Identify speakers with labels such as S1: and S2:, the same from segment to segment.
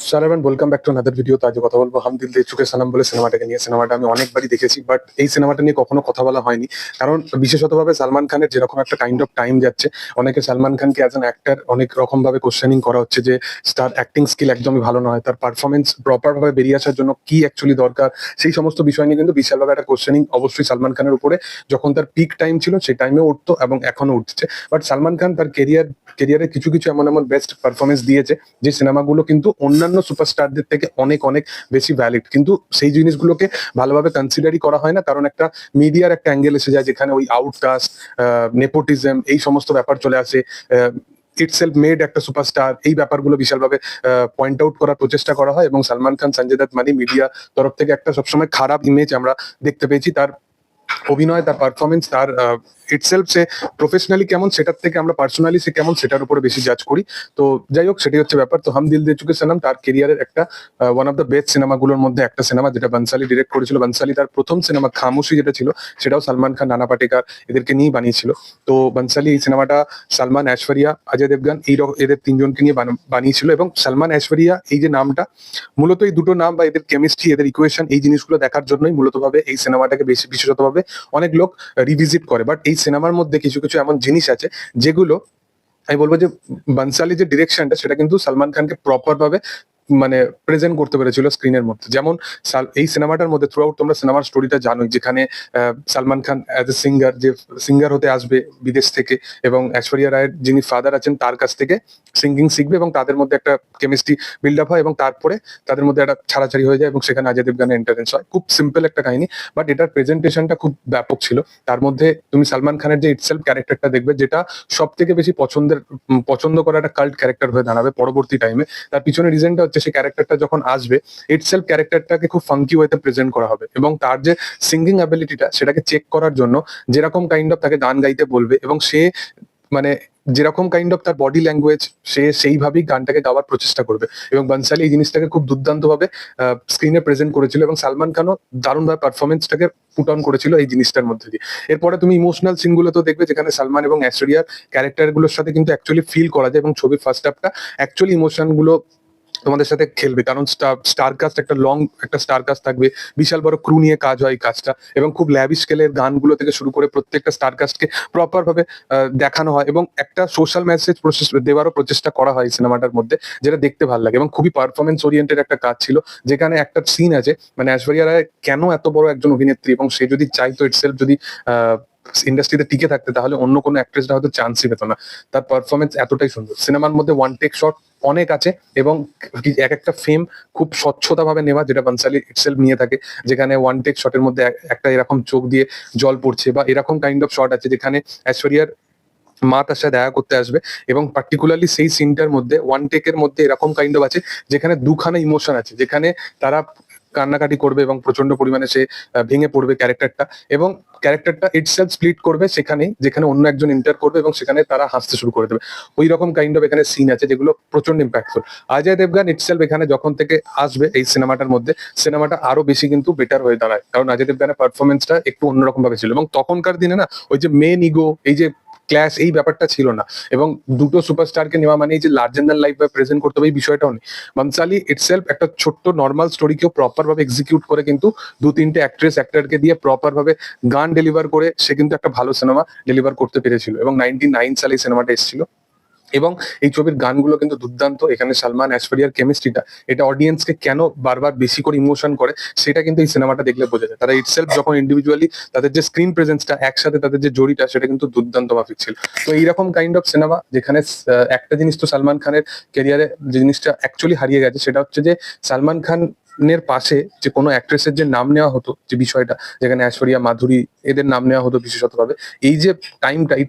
S1: নমস্কার and welcome back to another video. তো আজ কথা বলবো হাম দিল দে চুকে সালাম বলে সিনেমাটাকে নিয়ে। সিনেমাটা আমি অনেকবারই দেখেছি, বাট এই সিনেমাটা নিয়ে কখনো কথা বলা হয়নি। কারণ বিশেষতভাবে সালমান খানের যেরকম একটা কাইন্ড অফ টাইম যাচ্ছে, অনেকে সালমান খানকে অ্যাজ অ্যান অ্যাক্টর অনেক রকম ভাবে কোশ্চেনিং করা হচ্ছে যে তার অ্যাক্টিং স্কিল একদমই ভালো নয়, তার পারফরমেন্স প্রপার ভাবে বেরিয়ে আসার জন্য কি অ্যাকচুয়ালি দরকার, সেই সমস্ত বিষয় নিয়ে কিন্তু বিশালভাবে একটা কোশ্চেনিং অবশ্যই সালমান খানের উপরে যখন তার পিক টাইম ছিল সেই টাইমে উঠতো এবং এখনো উঠছে। বাট সালমান খান তার কেরিয়ারে কিছু কিছু এমন এমন বেস্ট পারফরমেন্স দিয়েছে যে সিনেমাগুলো কিন্তু অন্যান্য সুপারস্টারদের থেকে অনেক অনেক বেশি ভ্যালিড, কিন্তু সেই জিনিসগুলোকে ভালোভাবে কনসিডারই করা হয় না। কারণ একটা মিডিয়ার একটা অ্যাঙ্গেল এসে যায় যেখানে ওই আউটকাস্ট, নেপোটিজম, এই সমস্ত ব্যাপার চলে আসে। ইটসেলফ মেড একটা সুপারস্টার, এই ব্যাপারগুলো বিশালভাবে পয়েন্ট আউট করার প্রচেষ্টা করা হয় এবং সালমান খান, সঞ্জয় দত্ত মানে মিডিয়া তরফ থেকে একটা সবসময় খারাপ ইমেজ আমরা দেখতে পেয়েছি। তার অভিনয়, তার পারফরমেন্স, তার ইটসেলফ সে প্রফেশনালি কেমন সেটার থেকে আমরা পার্সোনালি সে কেমন সেটার উপরে বেশি জাজ করি। তো যাই হোক, সেটাই হচ্ছে ব্যাপার। তো হাম দিল দে চুকে সনম তার কেরিয়ারের একটা ওয়ান অফ দ্য বেস্ট সিনেমাগুলোর মধ্যে একটা সিনেমা, যেটা বানসালি ডিরেক্ট করেছিল। বানসালি তার প্রথম সিনেমা খামোশি যেটা ছিল, সেটাও সালমান খান, নানা পাটেকার এদেরকে নিয়েই বানিয়েছিল। তো বানসালি এই সিনেমাটা সালমান, ঐশ্বরিয়া, অজয় দেবগান এদের তিনজনকে নিয়ে বানিয়েছিল। এবং সালমান ঐশ্বরিয়া এই যে নামটা, মূলত এই দুটো নাম বা এদের কেমিস্ট্রি, এদের ইকুয়েশন, এই জিনিসগুলো দেখার জন্যই মূলত ভাবে এই সিনেমাটাকে বেশি বিশেষতভাবে অনেক লোক রিভিজিট করে। বাট এই সিনেমার মধ্যে কিছু কিছু এমন জিনিস আছে যেগুলো আমি বলবো যে বানসালি যে ডিরেকশনটা, সেটা কিন্তু সালমান খানকে প্রপার ভাবে মানে প্রেজেন্ট করতে পেরেছিল স্ক্রিনের মধ্যে। যেমন এই সিনেমাটার মধ্যে থ্রু আউট তোমরা সিনেমার স্টোরিটা জানোই, যেখানে Salman Khan as a singer, যে সিঙ্গার হতে আসবে বিদেশ থেকে, এবং ঐশ্বরিয়া রায়ের যিনি ফাদার আছেন তার কাছ থেকে সিঙ্গিং শিখবে এবং তাদের মধ্যে একটা কেমিস্ট্রি বিল্ড আপ হয় এবং তারপরে তাদের মধ্যে একটা ছাড়াছাড়ি হয়ে যায় এবং সেখানে অজয় দেবগানের এন্টারেন্স হয়। খুব সিম্পল একটা কাহিনী, বাট এটার প্রেজেন্টেশনটা খুব ব্যাপক ছিল। তার মধ্যে তুমি সালমান খানের যে ইটসেলফ ক্যারেক্টারটা দেখবে, যেটা সব থেকে বেশি পছন্দ করা একটা কাল্ট ক্যারেক্টার হয়ে দাঁড়াবে পরবর্তী টাইমে। তার পিছনে রিজনটা হচ্ছে সেই ক্যারেক্টারটা যখন আসবে, ইটসেলফ ক্যারেক্টারটাকে খুব ফাঙ্কি ওয়েতে প্রেজেন্ট করা হবে এবং তার যে সিঙ্গিং অ্যাবিলিটিটা সেটাকে চেক করার জন্য যেরকম কাইন্ড অফ তাকে গান গাইতে বলবে এবং সে মানে যেরকম কাইন্ড অফ তার বডি ল্যাঙ্গুয়েজ, সে সেইভাবেই গানটাকে গাওয়ার প্রচেষ্টা করবে। এবং বানসালি এই জিনিসটাকে খুব দুর্দান্ত ভাবে স্ক্রিনে প্রেজেন্ট করেছিল এবং সালমান খানও দারুণভাবে পারফরমেন্সটাকে পুট অন করেছিল এই জিনিসটার মধ্যে দিয়ে। এরপরে তুমি ইমোশনাল সিনগুলো তো দেখবে, যেখানে সালমান এবং ঐশ্বরিয়ার ক্যারেক্টার গুলোর সাথে কিন্তু অ্যাকচুয়ালি ফিল করা যায় এবং ছবির ফার্স্ট হাফটা অ্যাকচুয়ালি ইমোশন গুলো তোমাদের সাথে খেলবে। কারণ স্টার কাস্ট, একটা লং একটা স্টার কাস্ট থাকবে, বিশাল বড় ক্রু নিয়ে কাজ হয় এই কাজটা, এবং খুব ল্যাভিশ স্কেলের গানগুলো থেকে শুরু করে প্রত্যেকটা স্টার কাস্টকে প্রপার ভাবে দেখানো হয় এবং একটা সোশ্যাল মেসেজ দেওয়ারও প্রচেষ্টা করা হয় এই সিনেমাটার মধ্যে, যেটা দেখতে ভালো লাগে। এবং খুবই পারফরমেন্স ওরিয়েন্টেড একটা কাজ ছিল, যেখানে একটা সিন আছে, মানে ঐশ্বরিয়া রায় কেন এত বড় একজন অভিনেত্রী এবং সে যদি চাইতো ইটসেলফ যদি ইন্ডাস্ট্রিতে টিকে থাকতে, তাহলে অন্য কোনো অ্যাক্ট্রেসরা হয়তো চান্সই পেত না। তার পারফরমেন্স এতটাই সুন্দর। সিনেমার মধ্যে ওয়ান টেক শট অনেক আছে এবং এক একটা ফ্রেম খুব স্বচ্ছতা ভাবে নেওয়া, যেটা বানসালি ইটসেলফ নিয়ে থাকে। যেখানে ওয়ান টেক শটের মধ্যে একটা এরকম চোখ দিয়ে জল পড়ছে বা এরকম কাইন্ড অফ শট আছে যেখানে ঐশ্বরিয়ার মা তার সাথে দেখা করতে আসবে এবং পার্টিকুলারলি সেই সিনটার মধ্যে ওয়ান টেকের মধ্যে এরকম কাইন্ড অফ আছে যেখানে দুখানা ইমোশন আছে, যেখানে তারা কান্নাকাটি করবে এবং প্রচন্ড পরিমাণে সে ভেঙে পড়বে ক্যারেক্টারটা, এবং ক্যারেক্টারটা ইটসেলফ স্প্লিট করবে সেখানে, যেখানে অন্য একজন এন্টার করবে এবং সেখানে তারা হাসতে শুরু করে দেবে। ওই রকম কাইন্ড অফ এখানে সিন আছে যেগুলো প্রচন্ড ইম্প্যাক্টফুল। অজয় দেবগান ইটসেলফ এখানে যখন থেকে আসবে এই সিনেমাটার মধ্যে, সিনেমাটা আরো বেশি কিন্তু বেটার হয়ে দাঁড়ায়, কারণ অজয় দেবগানের পারফরমেন্সটা একটু অন্যরকম ভাবে ছিল এবং তখনকার দিনে না ওই যে মেন ইগো, এই যে ক্লাস, এই ব্যাপারটা ছিল না। এবং দুটো সুপারস্টারকে নেওয়া মানে যে লার্জেন দ্যান লাইফ ভাবে প্রেজেন্ট করতে হবে এই বিষয়টাও নেই। বানসালি ইটসেলফ একটা ছোট্ট নর্মাল স্টোরিকেও প্রপার ভাবে এক্সিকিউট করে কিন্তু দু তিনটে অ্যাক্টরকে দিয়ে প্রপার ভাবে গান ডেলিভার করে সে কিন্তু একটা ভালো সিনেমা ডেলিভার করতে পেরেছিল। এবং 99 সালে এই সিনেমাটা এসেছিল এবং এই ছবির গানগুলো কিন্তু দুর্দান্ত। এখানে সালমান ঐশ্বরিয়ার কেমিস্ট্রিটা, এটা অডিয়েন্সকে কেন বারবার বেশি করে ইমোশন করে সেটা কিন্তু এই সিনেমাটা দেখলে বোঝা যায়। তারা ইটসেলফ যখন ইন্ডিভিজুয়ালি তাদের যে স্ক্রিন প্রেজেন্সটা, একসাথে তাদের যে জড়িটা, সেটা কিন্তু দুর্দান্ত মাফিক ছিল। তো এইরকম কাইন্ড অফ সিনেমা, যেখানে একটা জিনিস তো সালমান খানের ক্যারিয়ারে যে জিনিসটা অ্যাকচুয়ালি হারিয়ে গেছে, সেটা হচ্ছে যে সালমান খানের পাশে যে কোনো অ্যাক্ট্রেসের যে নাম নেওয়া হতো, যে বিষয়টা, যেখানে ঐশ্বরিয়া, মাধুরী এদের নাম নেওয়া হতো বিশেষত ভাবে, এই যে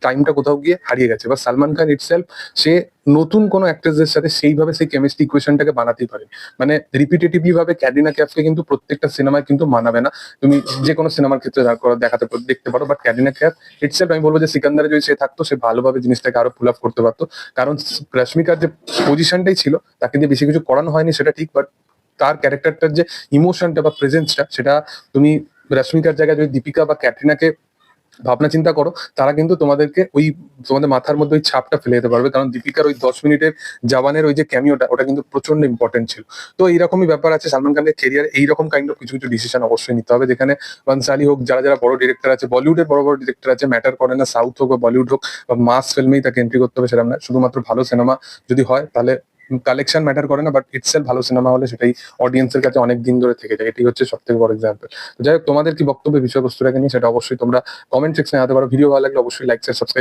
S1: টাইমটা কোথাও গিয়ে হারিয়ে গেছে। বা সালমান খান ইটসেলফ সে নতুন কোনো অ্যাক্ট্রেসদের সাথে সেইভাবে সেই কেমিস্ট্রি ইকুয়েশনটাকে বানাতেই পারে। মানে রিপিটেটিভলি ভাবে ক্যাটরিনা ক্যাফকে কিন্তু প্রত্যেকটা সিনেমায় কিন্তু মানাবে না, তুমি যে কোনো সিনেমার ক্ষেত্রে দেখতে পারো। বাট ক্যাটরিনা ক্যাফ ইটসেলফ আমি বলবো যে সিকান্দারে যদি সে থাকতো, সে ভালোভাবে জিনিসটাকে আরো পুল আপ করতে পারতো। কারণ রশ্মিকার যে পজিশনটাই ছিল, তাকে দিয়ে বেশি কিছু করানো হয়নি সেটা ঠিক, বাট তার ক্যারেক্টারটার যে ইমোশনটা বা প্রেজেন্সটা, সেটা তুমি রশ্মিকার জায়গায় যদি দীপিকা বা ক্যাটরিনাকে ভাবনা চিন্তা করো, তারা কিন্তু তোমাদেরকে ওই তোমাদের মাথার মধ্যে ওই ছাপটা ফেলে দিতে পারবে। কারণ দীপিকার ওই 10 মিনিটের জওয়ানের ওই যে ক্যামিওটা, ওটা কিন্তু প্রচন্ড ইম্পর্টেন্ট ছিল। তো এইরকমই ব্যাপার আছে সালমান খানের কেরিয়ার, এইরকম কাইন্ড অফ কিছু কিছু ডিসিশন অবশ্যই নিতে হবে, যেখানে বানসালি হোক, যারা যারা বড় ডিরেক্টর আছে, বলিউডের বড় বড় ডিরেক্টর আছে, ম্যাটার করে না সাউথ হোক বা বলিউড হোক, বা মাস ফিল্মেই তাকে এন্ট্রি করতে হবে সেরকম না। শুধুমাত্র ভালো সিনেমা যদি হয় তাহলে কালেকশন ম্যাটার করে না, বাট ইটসেলফ ভালো সিনেমা হলে সেটাই অডিয়েন্সের কাছে অনেক দিন ধরে থেকে যায়। এটাই হচ্ছে সব থেকে বড় এক্সাম্পল। যাই হোক, তোমাদের কি বক্তব্য বিষয়বস্তুটাকে নিয়ে সেটা অবশ্যই তোমরা কমেন্ট সেকশনে জানাতে পারো। ভিডিও ভালো লাগলে অবশ্যই লাইক শেয়ার সাবস্ক্রাইব